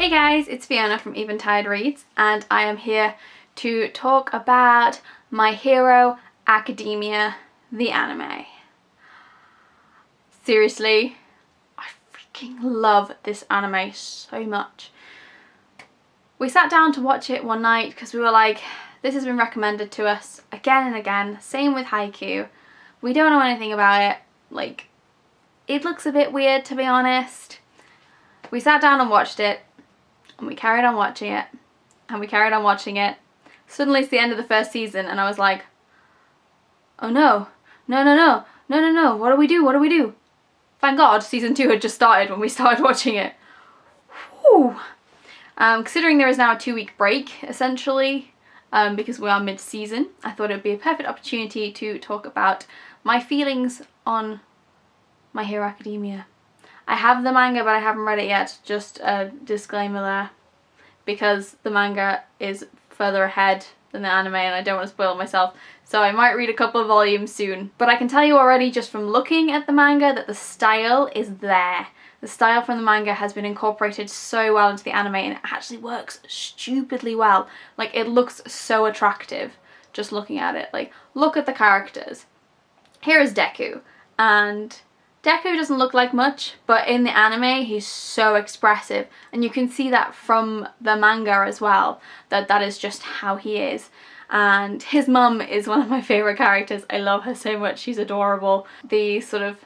Hey guys, it's Fiona from Eventide Reads, and I am here to talk about My Hero Academia, the anime. Seriously, I freaking love this anime so much. We sat down to watch it one night because we were like, this has been recommended to us again and again, same with Haikyuu. We don't know anything about it, like, it looks a bit weird to be honest. We sat down and watched it, and we carried on watching it, and we carried on watching it. Suddenly it's the end of the first season and I was like, oh no, no, what do we do, what do we do? Thank God season 2 had just started when we started watching it. Whew. Considering there is now a 2-week break essentially, because we are mid-season, I thought it would be a perfect opportunity to talk about my feelings on My Hero Academia. I have the manga but I haven't read it yet, just a disclaimer there, because the manga is further ahead than the anime and I don't want to spoil myself, so I might read a couple of volumes soon. But I can tell you already just from looking at the manga that the style is there. The style from the manga has been incorporated so well into the anime and it actually works stupidly well. Like, it looks so attractive just looking at it. Like, look at the characters. Here is Deku, and Deku doesn't look like much, but in the anime he's so expressive, and you can see that from the manga as well, that is just how he is. And his mum is one of my favourite characters. I love her so much, she's adorable. The sort of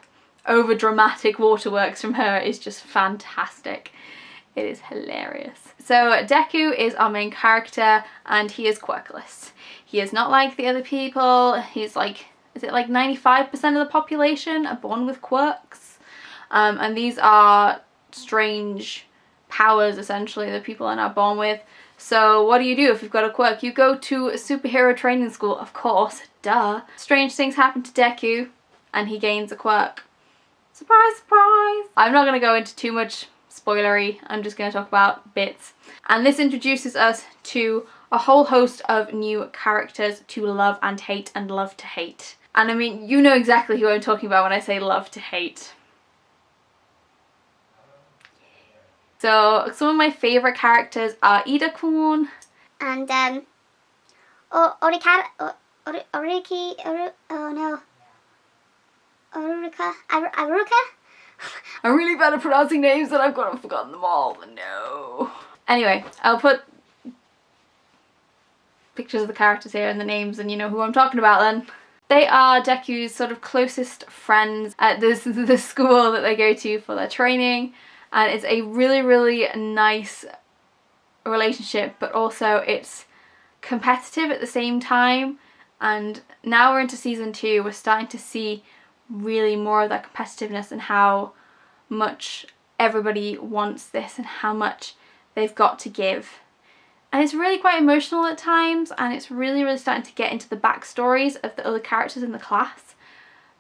over dramatic waterworks from her is just fantastic. It is hilarious. So Deku is our main character and he is quirkless. He is not like the other people. He's like, is it like 95% of the population are born with quirks? And these are strange powers essentially that people are now born with. So what do you do if you've got a quirk? You go to a superhero training school, of course, duh. Strange things happen to Deku and he gains a quirk. Surprise, surprise! I'm not going to go into too much spoilery, I'm just going to talk about bits. And this introduces us to a whole host of new characters to love and hate and love to hate. And I mean, you know exactly who I'm talking about when I say love to hate. So some of my favourite characters are Ida-kun. And Aruka? I'm really bad at pronouncing names and I've forgotten them all. No. Anyway, I'll put pictures of the characters here and the names and you know who I'm talking about then. They are Deku's sort of closest friends at the school that they go to for their training, and it's a really, really nice relationship, but also it's competitive at the same time. And now we're into season 2, we're starting to see really more of that competitiveness and how much everybody wants this and how much they've got to give. And it's really quite emotional at times, and it's really, really starting to get into the backstories of the other characters in the class.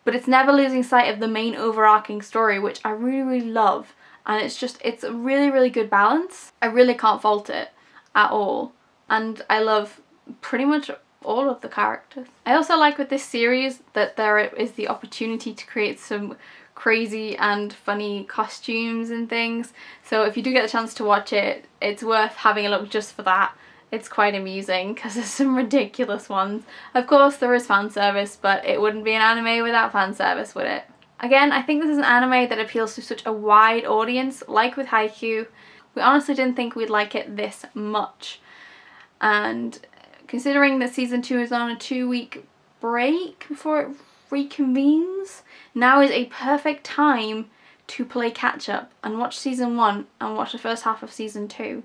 But it's never losing sight of the main overarching story, which I really, really love. And it's a really, really good balance. I really can't fault it at all. And I love pretty much all of the characters. I also like with this series that there is the opportunity to create some crazy and funny costumes and things, so if you do get the chance to watch it, it's worth having a look just for that. It's quite amusing because there's some ridiculous ones. Of course there is fan service, but it wouldn't be an anime without fan service, would it? Again, I think this is an anime that appeals to such a wide audience. Like with Haikyuu, we honestly didn't think we'd like it this much, and considering that season 2 is on a 2-week break before it reconvenes, now is a perfect time to play catch up and watch season 1 and watch the first half of season 2.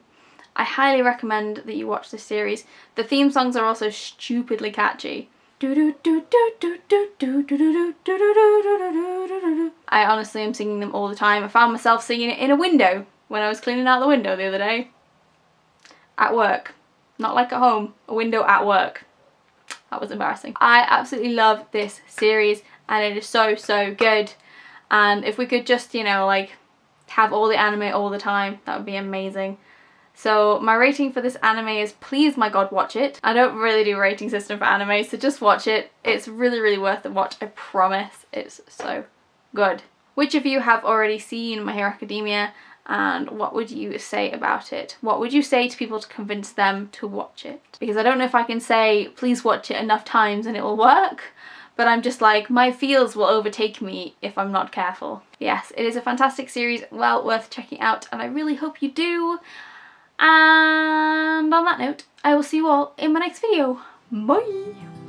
I highly recommend that you watch this series. The theme songs are also stupidly catchy. I honestly am singing them all the time. I found myself singing it in a window when I was cleaning out the window the other day. At work. Not like at home, a window at work. That was embarrassing. I absolutely love this series and it is so, so good. And if we could just, you know, like have all the anime all the time, that would be amazing. So my rating for this anime is please my god watch it. I don't really do a rating system for anime, so just watch it. It's really, really worth the watch, I promise. It's so good. Which of you have already seen My Hero Academia and what would you say about it? What would you say to people to convince them to watch it? Because I don't know if I can say please watch it enough times and it will work, but I'm just like, my feels will overtake me if I'm not careful. Yes, it is a fantastic series, well worth checking out, and I really hope you do. And on that note, I will see you all in my next video. Bye!